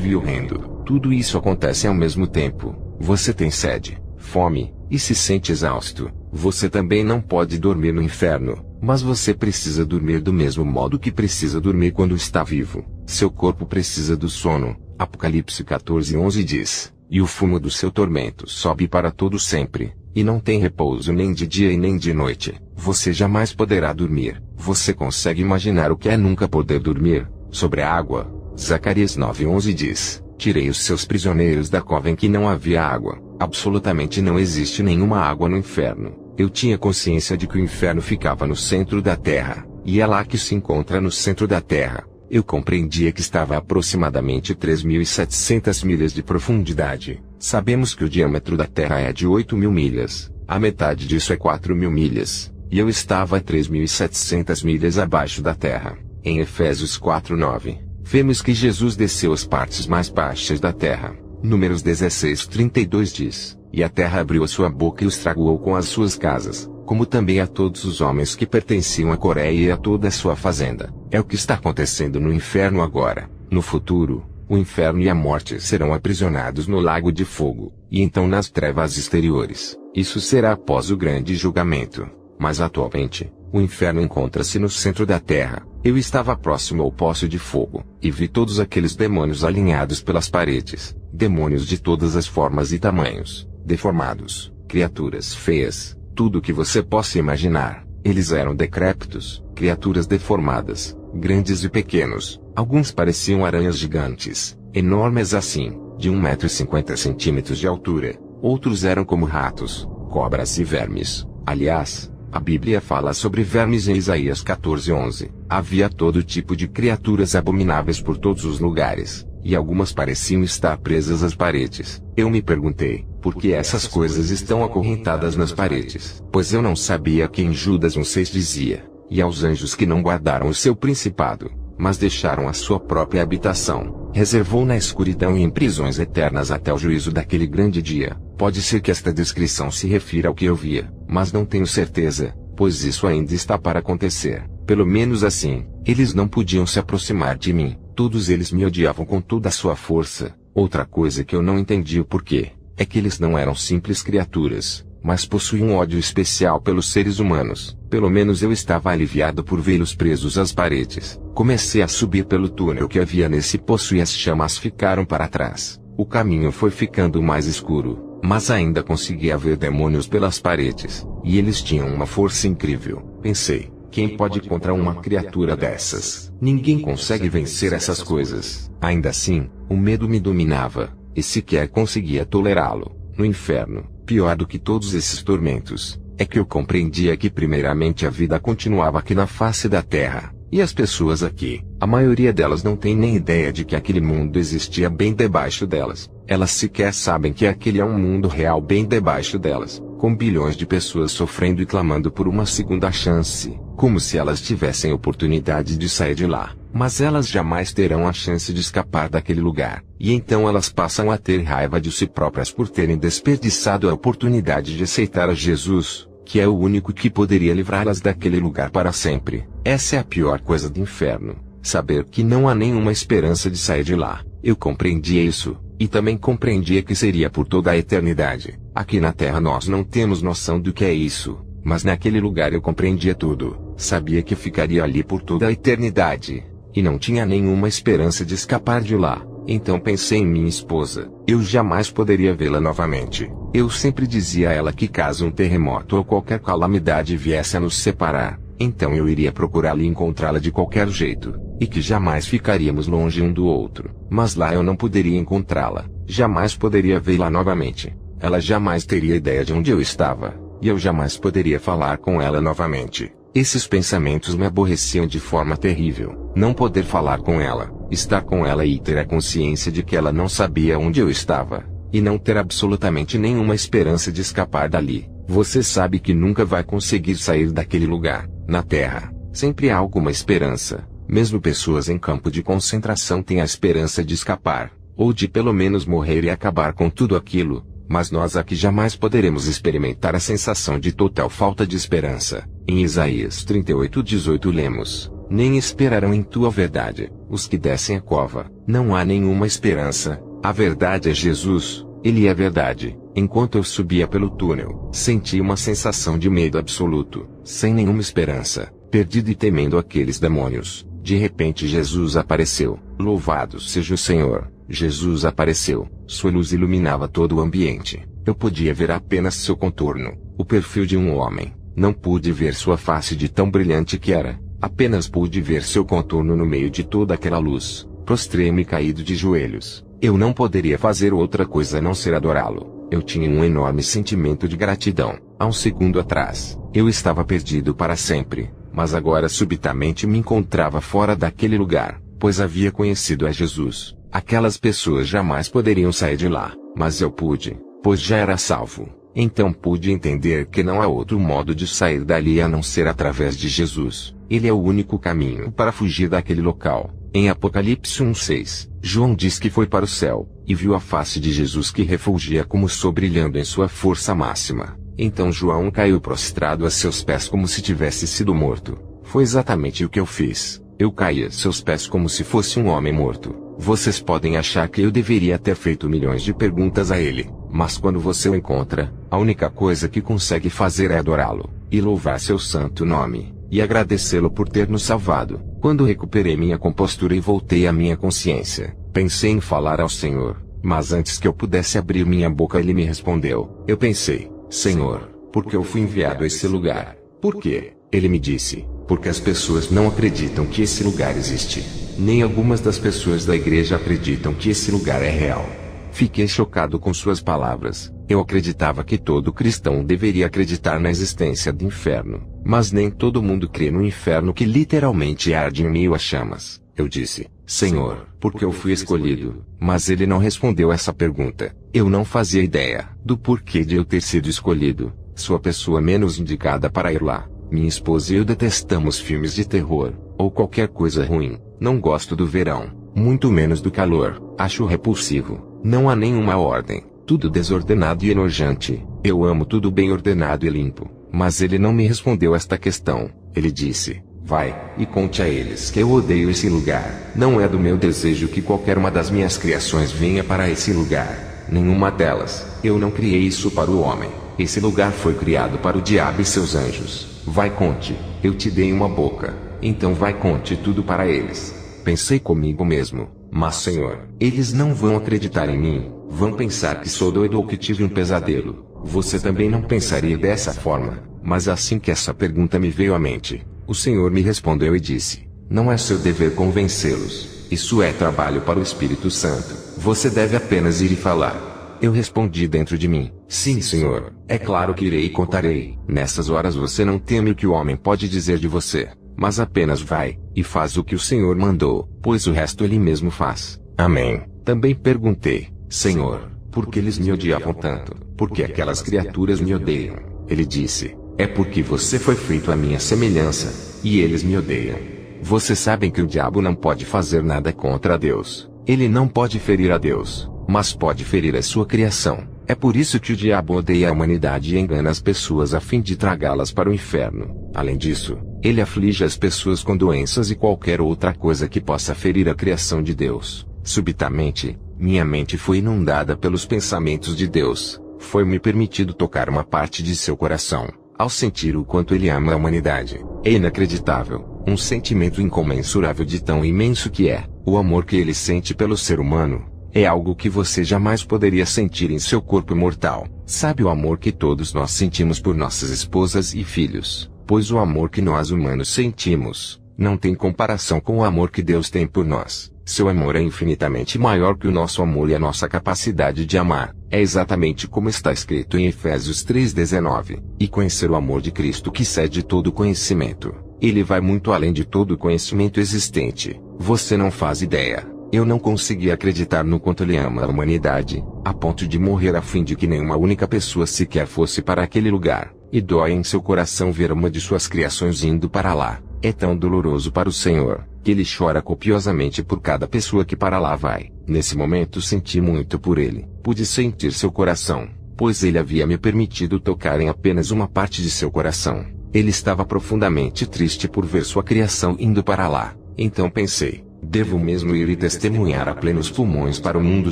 [SPEAKER 2] e horrendo. Tudo isso acontece ao mesmo tempo. Você tem sede, fome, e se sente exausto. Você também não pode dormir no inferno, mas você precisa dormir do mesmo modo que precisa dormir quando está vivo. Seu corpo precisa do sono. Apocalipse 14:11 diz, e o fumo do seu tormento sobe para todo sempre, e não tem repouso nem de dia e nem de noite. Você jamais poderá dormir. Você consegue imaginar o que é nunca poder dormir? Sobre a água, Zacarias 9:11 diz, tirei os seus prisioneiros da cova em que não havia água. Absolutamente não existe nenhuma água no inferno. Eu tinha consciência de que o inferno ficava no centro da terra, e é lá que se encontra no centro da terra. Eu compreendia que estava a aproximadamente 3.700 milhas de profundidade. Sabemos que o diâmetro da Terra é de 8.000 milhas. A metade disso é 4.000 milhas. E eu estava a 3.700 milhas abaixo da Terra. Em Efésios 4:9, vemos que Jesus desceu às partes mais baixas da Terra. Números 16:32 diz, e a terra abriu a sua boca e os tragou com as suas casas, como também a todos os homens que pertenciam a Coreia e a toda a sua fazenda. É o que está acontecendo no inferno agora. No futuro, o inferno e a morte serão aprisionados no lago de fogo, e então nas trevas exteriores. Isso será após o grande julgamento. Mas atualmente, o inferno encontra-se no centro da terra. Eu estava próximo ao poço de fogo, e vi todos aqueles demônios alinhados pelas paredes. Demônios de todas as formas e tamanhos, deformados, criaturas feias, tudo o que você possa imaginar. Eles eram decrépitos, criaturas deformadas, grandes e pequenos. Alguns pareciam aranhas gigantes, enormes assim, de 1,50 m de altura. Outros eram como ratos, cobras e vermes. Aliás, a Bíblia fala sobre vermes em Isaías 14:11. Havia todo tipo de criaturas abomináveis por todos os lugares, e algumas pareciam estar presas às paredes. Eu me perguntei, por que essas coisas estão acorrentadas nas paredes? Pois eu não sabia que em Judas 1:6 dizia, e aos anjos que não guardaram o seu principado, mas deixaram a sua própria habitação, reservou na escuridão e em prisões eternas até o juízo daquele grande dia. Pode ser que esta descrição se refira ao que eu via, mas não tenho certeza, pois isso ainda está para acontecer. Pelo menos assim, eles não podiam se aproximar de mim. Todos eles me odiavam com toda a sua força. Outra coisa que eu não entendi o porquê, é que eles não eram simples criaturas, mas possuíam um ódio especial pelos seres humanos. Pelo menos eu estava aliviado por vê-los presos às paredes. Comecei a subir pelo túnel que havia nesse poço e as chamas ficaram para trás. O caminho foi ficando mais escuro, mas ainda conseguia ver demônios pelas paredes, e eles tinham uma força incrível. Pensei, quem pode contra uma criatura dessas? Ninguém consegue vencer essas coisas. Ainda assim, o medo me dominava, e sequer conseguia tolerá-lo. No inferno, pior do que todos esses tormentos, é que eu compreendia que primeiramente a vida continuava aqui na face da terra, e as pessoas aqui, a maioria delas não tem nem ideia de que aquele mundo existia bem debaixo delas. Elas sequer sabem que aquele é um mundo real bem debaixo delas, com bilhões de pessoas sofrendo e clamando por uma segunda chance, como se elas tivessem oportunidade de sair de lá. Mas elas jamais terão a chance de escapar daquele lugar, e então elas passam a ter raiva de si próprias por terem desperdiçado a oportunidade de aceitar a Jesus, que é o único que poderia livrá-las daquele lugar para sempre. Essa é a pior coisa do inferno, saber que não há nenhuma esperança de sair de lá. Eu compreendia isso, e também compreendia que seria por toda a eternidade. Aqui na Terra nós não temos noção do que é isso, mas naquele lugar eu compreendia tudo. Sabia que ficaria ali por toda a eternidade, e não tinha nenhuma esperança de escapar de lá. Então pensei em minha esposa. Eu jamais poderia vê-la novamente. Eu sempre dizia a ela que caso um terremoto ou qualquer calamidade viesse a nos separar, então eu iria procurá-la e encontrá-la de qualquer jeito, e que jamais ficaríamos longe um do outro. Mas lá eu não poderia encontrá-la, jamais poderia vê-la novamente. Ela jamais teria ideia de onde eu estava, e eu jamais poderia falar com ela novamente. Esses pensamentos me aborreciam de forma terrível. Não poder falar com ela, estar com ela e ter a consciência de que ela não sabia onde eu estava, e não ter absolutamente nenhuma esperança de escapar dali. Você sabe que nunca vai conseguir sair daquele lugar. Na Terra, sempre há alguma esperança. Mesmo pessoas em campo de concentração têm a esperança de escapar, ou de pelo menos morrer e acabar com tudo aquilo. Mas nós aqui jamais poderemos experimentar a sensação de total falta de esperança. Em Isaías 38:18 lemos: nem esperarão em tua verdade, os que descem a cova. Não há nenhuma esperança. A verdade é Jesus, Ele é a verdade. Enquanto eu subia pelo túnel, senti uma sensação de medo absoluto, sem nenhuma esperança, perdido e temendo aqueles demônios. De repente Jesus apareceu. Louvado seja o Senhor! Jesus apareceu. Sua luz iluminava todo o ambiente. Eu podia ver apenas seu contorno, o perfil de um homem. Não pude ver sua face de tão brilhante que era. Apenas pude ver seu contorno no meio de toda aquela luz. Prostrei-me caído de joelhos. Eu não poderia fazer outra coisa a não ser adorá-lo. Eu tinha um enorme sentimento de gratidão. Há um segundo atrás, eu estava perdido para sempre. Mas agora subitamente me encontrava fora daquele lugar, pois havia conhecido a Jesus. Aquelas pessoas jamais poderiam sair de lá, mas eu pude, pois já era salvo. Então pude entender que não há outro modo de sair dali a não ser através de Jesus. Ele é o único caminho para fugir daquele local. Em Apocalipse 1:6, João diz que foi para o céu, e viu a face de Jesus que refulgia como o sol brilhando em sua força máxima. Então João caiu prostrado a seus pés como se tivesse sido morto. Foi exatamente o que eu fiz. Eu caí a seus pés como se fosse um homem morto. Vocês podem achar que eu deveria ter feito milhões de perguntas a ele, mas quando você o encontra, a única coisa que consegue fazer é adorá-lo, e louvar seu santo nome, e agradecê-lo por ter nos salvado. Quando recuperei minha compostura e voltei à minha consciência, pensei em falar ao Senhor, mas antes que eu pudesse abrir minha boca ele me respondeu. Eu pensei: Senhor, por que eu fui enviado a esse lugar? Por quê? Ele me disse: porque as pessoas não acreditam que esse lugar existe. Nem algumas das pessoas da igreja acreditam que esse lugar é real. Fiquei chocado com suas palavras. Eu acreditava que todo cristão deveria acreditar na existência do inferno. Mas nem todo mundo crê no inferno que literalmente arde em meio a chamas. Eu disse: Senhor, por que eu fui escolhido? Mas ele não respondeu essa pergunta. Eu não fazia ideia do porquê de eu ter sido escolhido. Sou a pessoa menos indicada para ir lá. Minha esposa e eu detestamos filmes de terror, ou qualquer coisa ruim. Não gosto do verão, muito menos do calor. Acho repulsivo. Não há nenhuma ordem. Tudo desordenado e enojante. Eu amo tudo bem ordenado e limpo. Mas ele não me respondeu esta questão. Ele disse: vai, e conte a eles que eu odeio esse lugar. Não é do meu desejo que qualquer uma das minhas criações venha para esse lugar. Nenhuma delas. Eu não criei isso para o homem. Esse lugar foi criado para o diabo e seus anjos. Vai, conte. Eu te dei uma boca. Então vai, conte tudo para eles. Pensei comigo mesmo: mas Senhor, eles não vão acreditar em mim. Vão pensar que sou doido ou que tive um pesadelo. Você também não pensaria dessa forma. Mas assim que essa pergunta me veio à mente, o Senhor me respondeu e disse: não é seu dever convencê-los. Isso é trabalho para o Espírito Santo. Você deve apenas ir e falar. Eu respondi dentro de mim: sim, Senhor, é claro que irei e contarei. Nessas horas você não teme o que o homem pode dizer de você, mas apenas vai, e faz o que o Senhor mandou, pois o resto ele mesmo faz. Amém. Também perguntei: Senhor, por que eles me odiavam tanto? Por que aquelas criaturas me odeiam? Ele disse: é porque você foi feito à minha semelhança, e eles me odeiam. Vocês sabem que o diabo não pode fazer nada contra Deus. Ele não pode ferir a Deus, mas pode ferir a sua criação. É por isso que o diabo odeia a humanidade e engana as pessoas a fim de tragá-las para o inferno. Além disso, ele aflige as pessoas com doenças e qualquer outra coisa que possa ferir a criação de Deus. Subitamente, minha mente foi inundada pelos pensamentos de Deus. Foi-me permitido tocar uma parte de seu coração, ao sentir o quanto ele ama a humanidade. É inacreditável, um sentimento incomensurável de tão imenso que é, o amor que ele sente pelo ser humano. É algo que você jamais poderia sentir em seu corpo mortal. Sabe o amor que todos nós sentimos por nossas esposas e filhos? Pois o amor que nós humanos sentimos não tem comparação com o amor que Deus tem por nós. Seu amor é infinitamente maior que o nosso amor e a nossa capacidade de amar. É exatamente como está escrito em Efésios 3:19. E conhecer o amor de Cristo que excede todo conhecimento. Ele vai muito além de todo conhecimento existente. Você não faz ideia. Eu não consegui acreditar no quanto ele ama a humanidade, a ponto de morrer a fim de que nenhuma única pessoa sequer fosse para aquele lugar. E dói em seu coração ver uma de suas criações indo para lá. É tão doloroso para o Senhor, que ele chora copiosamente por cada pessoa que para lá vai. Nesse momento senti muito por ele. Pude sentir seu coração. pois ele havia me permitido tocar em apenas uma parte de seu coração. Ele estava profundamente triste por ver sua criação indo para lá. Então pensei, devo mesmo ir e testemunhar a plenos pulmões para o mundo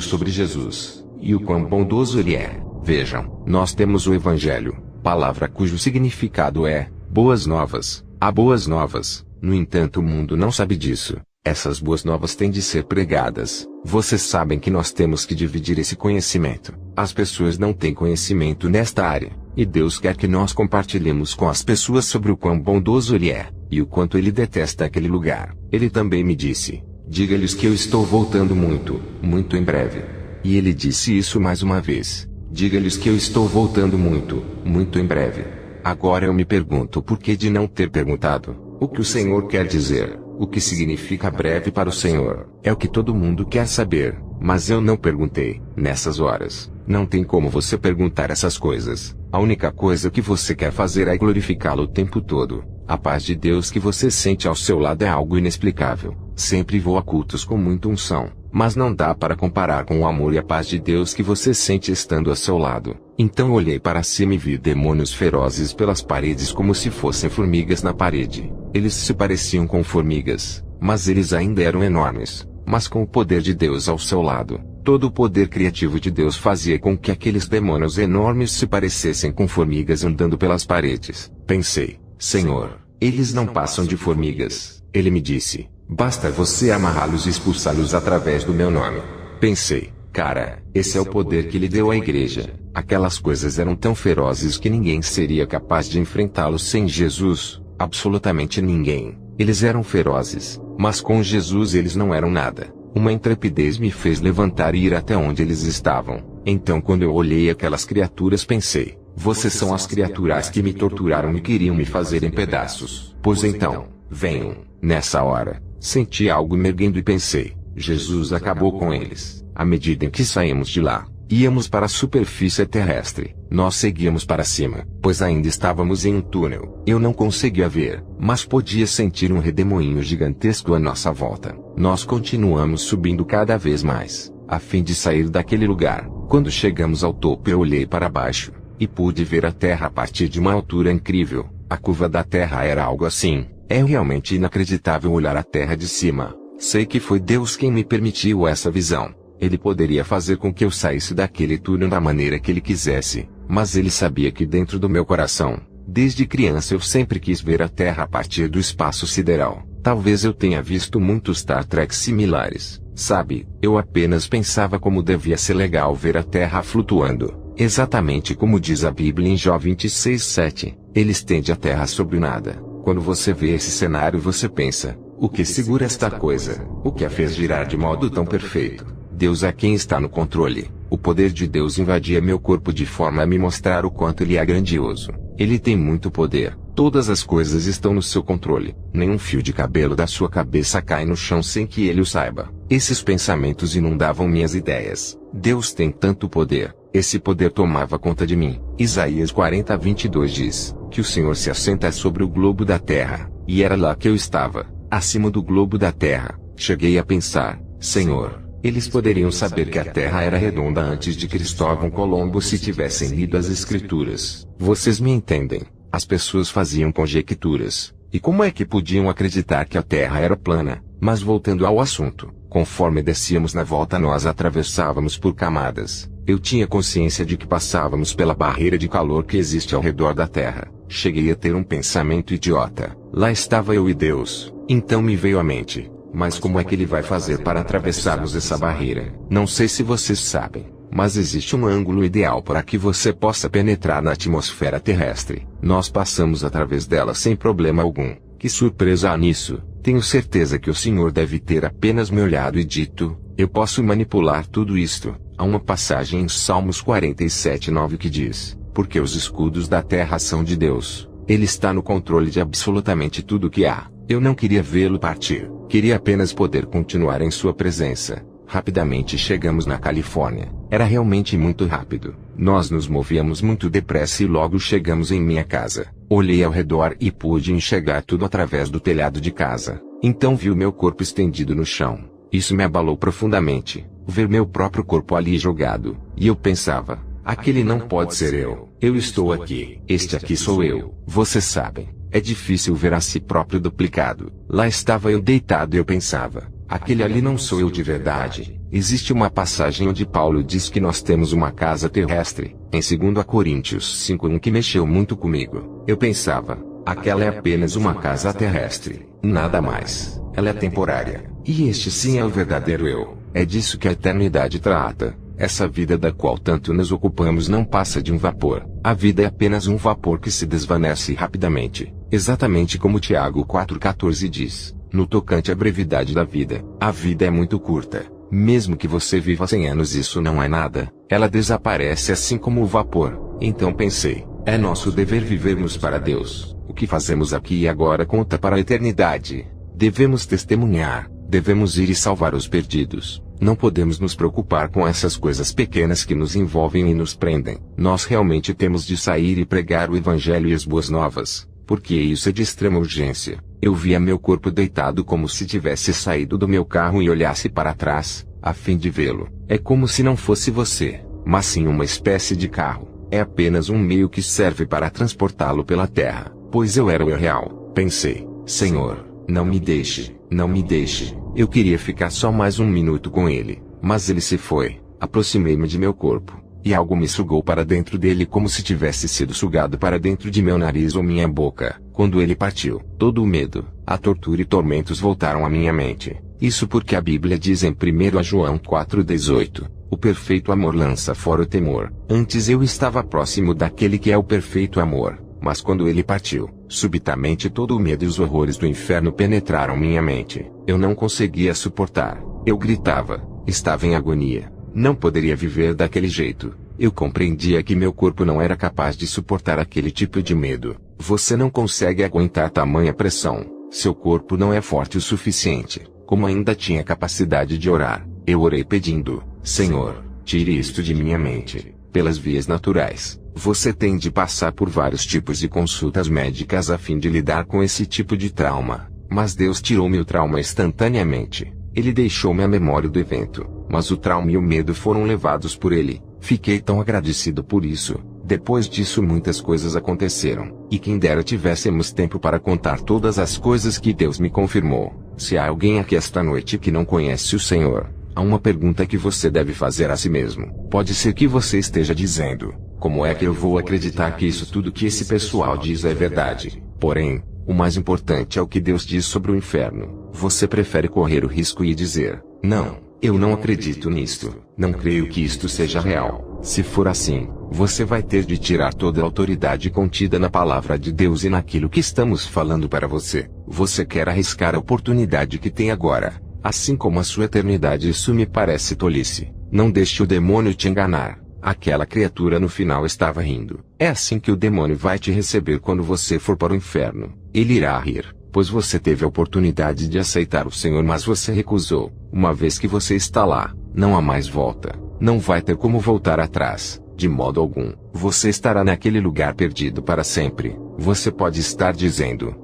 [SPEAKER 2] sobre Jesus, e o quão bondoso ele é. Vejam, nós temos o Evangelho, palavra cujo significado é boas novas. Há boas novas, no entanto o mundo não sabe disso. Essas boas novas têm de ser pregadas. Vocês sabem que nós temos que dividir esse conhecimento. As pessoas não têm conhecimento nesta área, e Deus quer que nós compartilhemos com as pessoas sobre o quão bondoso ele é, e o quanto ele detesta aquele lugar. Ele também me disse, diga-lhes que eu estou voltando muito, muito em breve. E ele disse isso mais uma vez. Diga-lhes que eu estou voltando muito, muito em breve. Agora eu me pergunto por que de não ter perguntado. O que o Senhor quer dizer? O que significa breve para o Senhor? É o que todo mundo quer saber, mas eu não perguntei. Nessas horas, não tem como você perguntar essas coisas. A única coisa que você quer fazer é glorificá-lo o tempo todo. A paz de Deus que você sente ao seu lado é algo inexplicável. Sempre vou a cultos com muita unção, mas não dá para comparar com o amor e a paz de Deus que você sente estando ao seu lado. Então olhei para cima e vi demônios ferozes pelas paredes como se fossem formigas na parede. Eles se pareciam com formigas, mas eles ainda eram enormes. Mas com o poder de Deus ao seu lado, todo o poder criativo de Deus fazia com que aqueles demônios enormes se parecessem com formigas andando pelas paredes. Pensei, Senhor, eles não passam de formigas. Ele me disse, basta você amarrá-los e expulsá-los através do meu nome. Pensei, cara, esse é o poder que ele deu à igreja. Aquelas coisas eram tão ferozes que ninguém seria capaz de enfrentá-los sem Jesus. Absolutamente ninguém. Eles eram ferozes, mas com Jesus eles não eram nada. Uma intrepidez me fez levantar e ir até onde eles estavam. Então quando eu olhei aquelas criaturas pensei, vocês são as criaturas que me torturaram e queriam me fazer em pedaços. Pois então, venham. Nessa hora, senti algo me erguendo e pensei, Jesus acabou com eles. À medida em que saímos de lá, íamos para a superfície terrestre. Nós seguíamos para cima, pois ainda estávamos em um túnel. Eu não conseguia ver, mas podia sentir um redemoinho gigantesco à nossa volta. Nós continuamos subindo cada vez mais, a fim de sair daquele lugar. Quando chegamos ao topo eu olhei para baixo, e pude ver a Terra a partir de uma altura incrível. A curva da Terra era algo assim. É realmente inacreditável olhar a Terra de cima. Sei que foi Deus quem me permitiu essa visão. Ele poderia fazer com que eu saísse daquele túnel da maneira que ele quisesse, mas ele sabia que dentro do meu coração, desde criança eu sempre quis ver a Terra a partir do espaço sideral. Talvez eu tenha visto muitos Star Trek similares, sabe? Eu apenas pensava como devia ser legal ver a Terra flutuando. Exatamente como diz a Bíblia em Jó 26:7, ele estende a Terra sobre o nada. Quando você vê esse cenário você pensa, o que segura esta coisa? O que a fez girar de modo tão perfeito? Deus é quem está no controle. O poder de Deus invadia meu corpo de forma a me mostrar o quanto ele é grandioso. Ele tem muito poder. Todas as coisas estão no seu controle. Nenhum fio de cabelo da sua cabeça cai no chão sem que ele o saiba. Esses pensamentos inundavam minhas ideias. Deus tem tanto poder. Esse poder tomava conta de mim. Isaías 40:22 diz, que o Senhor se assenta sobre o globo da terra. E era lá que eu estava, acima do globo da terra. Cheguei a pensar, Senhor, eles poderiam saber que a Terra era redonda antes de Cristóvão Colombo se tivessem lido as Escrituras. Vocês me entendem? As pessoas faziam conjecturas. E como é que podiam acreditar que a Terra era plana? Mas voltando ao assunto, conforme descíamos na volta nós atravessávamos por camadas. Eu tinha consciência de que passávamos pela barreira de calor que existe ao redor da Terra. Cheguei a ter um pensamento idiota. Lá estava eu e Deus. Então me veio à mente. Mas como é que ele vai fazer para atravessarmos essa barreira? Não sei se vocês sabem, mas existe um ângulo ideal para que você possa penetrar na atmosfera terrestre. Nós passamos através dela sem problema algum. Que surpresa há nisso! Tenho certeza que o Senhor deve ter apenas me olhado e dito, eu posso manipular tudo isto. Há uma passagem em Salmos 47:9 que diz, porque os escudos da terra são de Deus. Ele está no controle de absolutamente tudo que há. Eu não queria vê-lo partir. Queria apenas poder continuar em sua presença. Rapidamente chegamos na Califórnia. Era realmente muito rápido. Nós nos movíamos muito depressa e logo chegamos em minha casa. Olhei ao redor e pude enxergar tudo através do telhado de casa. Então vi o meu corpo estendido no chão. Isso me abalou profundamente. Ver meu próprio corpo ali jogado. E eu pensava, Aquele não pode ser eu. Eu estou aqui. Este aqui sou eu. Vocês sabem. É difícil ver a si próprio duplicado. Lá estava eu deitado e eu pensava, aquele ali não sou eu de verdade. Existe uma passagem onde Paulo diz que nós temos uma casa terrestre, em 2 Coríntios 5:1, que mexeu muito comigo. Eu pensava, aquela é apenas uma casa terrestre, nada mais. Ela é temporária. E este sim é o verdadeiro eu. É disso que a eternidade trata. Essa vida da qual tanto nos ocupamos não passa de um vapor. A vida é apenas um vapor que se desvanece rapidamente. Exatamente como Tiago 4,14 diz. No tocante à brevidade da vida, a vida é muito curta. Mesmo que você viva 100 anos, isso não é nada. Ela desaparece assim como o vapor. Então pensei, é nosso dever vivermos para Deus. O que fazemos aqui e agora conta para a eternidade. Devemos testemunhar. Devemos ir e salvar os perdidos. Não podemos nos preocupar com essas coisas pequenas que nos envolvem e nos prendem. Nós realmente temos de sair e pregar o Evangelho e as boas novas, porque isso é de extrema urgência. Eu via meu corpo deitado como se tivesse saído do meu carro e olhasse para trás, a fim de vê-lo. É como se não fosse você, mas sim uma espécie de carro. É apenas um meio que serve para transportá-lo pela terra, pois eu era o eu real. Pensei, Senhor, não me deixe, não me deixe. Eu queria ficar só mais um minuto com ele, mas ele se foi. Aproximei-me de meu corpo, e algo me sugou para dentro dele como se tivesse sido sugado para dentro de meu nariz ou minha boca. Quando ele partiu, todo o medo, a tortura e tormentos voltaram à minha mente. Isso porque a Bíblia diz em 1 João 4,18, o perfeito amor lança fora o temor. Antes eu estava próximo daquele que é o perfeito amor. Mas quando ele partiu, subitamente todo o medo e os horrores do inferno penetraram minha mente. Eu não conseguia suportar. Eu gritava, estava em agonia. Não poderia viver daquele jeito. Eu compreendia que meu corpo não era capaz de suportar aquele tipo de medo. Você não consegue aguentar tamanha pressão. Seu corpo não é forte o suficiente. Como ainda tinha capacidade de orar, eu orei pedindo, Senhor, tire isto de minha mente. Pelas vias naturais, você tem de passar por vários tipos de consultas médicas a fim de lidar com esse tipo de trauma. Mas Deus tirou-me o trauma instantaneamente. Ele deixou-me a memória do evento, mas o trauma e o medo foram levados por ele. Fiquei tão agradecido por isso. Depois disso muitas coisas aconteceram, e quem dera tivéssemos tempo para contar todas as coisas que Deus me confirmou. Se há alguém aqui esta noite que não conhece o Senhor, há uma pergunta que você deve fazer a si mesmo. Pode ser que você esteja dizendo, como é que eu vou acreditar que isso tudo que esse pessoal diz é verdade? Porém, o mais importante é o que Deus diz sobre o inferno. Você prefere correr o risco e dizer, não, eu não acredito nisto, não creio que isto seja real. Se for assim, você vai ter de tirar toda a autoridade contida na palavra de Deus e naquilo que estamos falando para você. Você quer arriscar a oportunidade que tem agora, assim como a sua eternidade. Isso me parece tolice. Não deixe o demônio te enganar. Aquela criatura no final estava rindo. É assim que o demônio vai te receber quando você for para o inferno. Ele irá rir, pois você teve a oportunidade de aceitar o Senhor, mas você recusou. Uma vez que você está lá, não há mais volta. Não vai ter como voltar atrás, de modo algum. Você estará naquele lugar perdido para sempre. Você pode estar dizendo,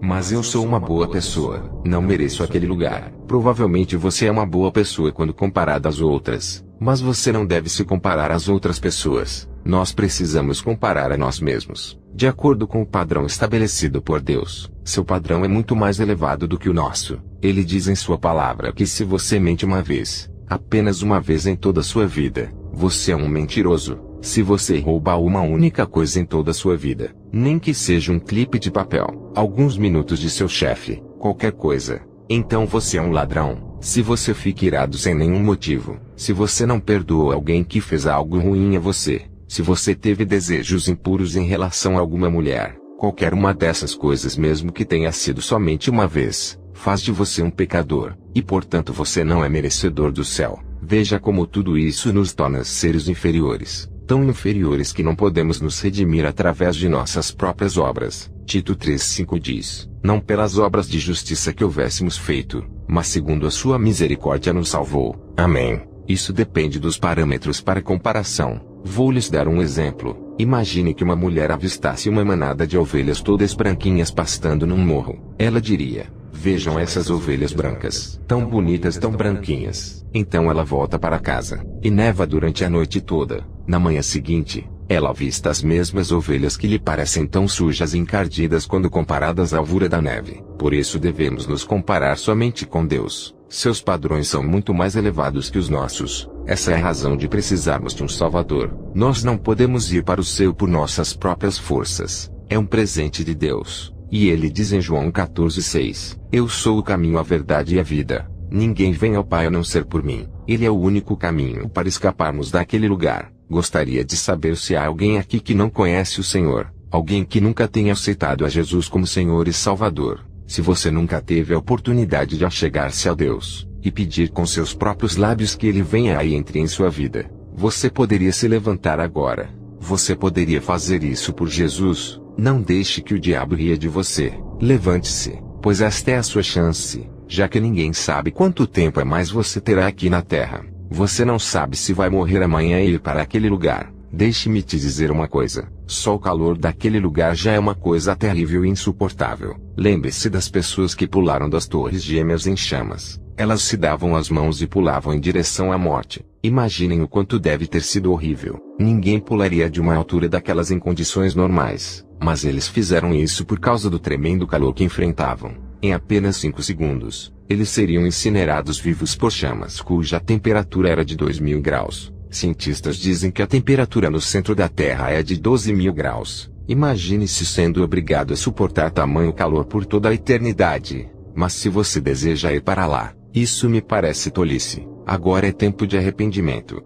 [SPEAKER 2] mas eu sou uma boa pessoa, não mereço aquele lugar. Provavelmente você é uma boa pessoa quando comparada às outras, mas você não deve se comparar às outras pessoas. Nós precisamos comparar a nós mesmos, de acordo com o padrão estabelecido por Deus. Seu padrão é muito mais elevado do que o nosso. Ele diz em sua palavra que se você mente uma vez, apenas uma vez em toda a sua vida, você é um mentiroso. Se você rouba uma única coisa em toda a sua vida, nem que seja um clipe de papel, alguns minutos de seu chefe, qualquer coisa, então você é um ladrão. Se você fica irado sem nenhum motivo, se você não perdoou alguém que fez algo ruim a você, se você teve desejos impuros em relação a alguma mulher, qualquer uma dessas coisas, mesmo que tenha sido somente uma vez, faz de você um pecador, e portanto você não é merecedor do céu. Veja como tudo isso nos torna seres inferiores. Tão inferiores que não podemos nos redimir através de nossas próprias obras. Tito 3,5 diz, não pelas obras de justiça que houvéssemos feito, mas segundo a sua misericórdia nos salvou. Amém. Isso depende dos parâmetros para comparação. Vou lhes dar um exemplo. Imagine que uma mulher avistasse uma manada de ovelhas todas branquinhas pastando num morro. Ela diria, Vejam essas ovelhas brancas, tão bonitas, tão branquinhas. Então ela volta para casa, e neva durante a noite toda. Na manhã seguinte, ela avista as mesmas ovelhas que lhe parecem tão sujas e encardidas quando comparadas à alvura da neve. Por isso devemos nos comparar somente com Deus. Seus padrões são muito mais elevados que os nossos. Essa é a razão de precisarmos de um Salvador. Nós não podemos ir para o céu por nossas próprias forças. É um presente de Deus. E ele diz em João 14,6: Eu sou o caminho, a verdade e a vida. Ninguém vem ao Pai a não ser por mim. Ele é o único caminho para escaparmos daquele lugar. Gostaria de saber se há alguém aqui que não conhece o Senhor. Alguém que nunca tenha aceitado a Jesus como Senhor e Salvador. Se você nunca teve a oportunidade de achegar-se a Deus, e pedir com seus próprios lábios que Ele venha e entre em sua vida, você poderia se levantar agora. Você poderia fazer isso por Jesus. Não deixe que o diabo ria de você. Levante-se, pois esta é a sua chance, já que ninguém sabe quanto tempo a mais você terá aqui na terra. Você não sabe se vai morrer amanhã e ir para aquele lugar. Deixe-me te dizer uma coisa, só o calor daquele lugar já é uma coisa terrível e insuportável. Lembre-se das pessoas que pularam das torres gêmeas em chamas. Elas se davam as mãos e pulavam em direção à morte. Imaginem o quanto deve ter sido horrível. Ninguém pularia de uma altura daquelas em condições normais. Mas eles fizeram isso por causa do tremendo calor que enfrentavam. Em apenas 5 segundos, eles seriam incinerados vivos por chamas cuja temperatura era de 2.000 graus. Cientistas dizem que a temperatura no centro da Terra é de 12.000 graus. Imagine-se sendo obrigado a suportar tamanho calor por toda a eternidade. Mas se você deseja ir para lá, isso me parece tolice. Agora é tempo de arrependimento.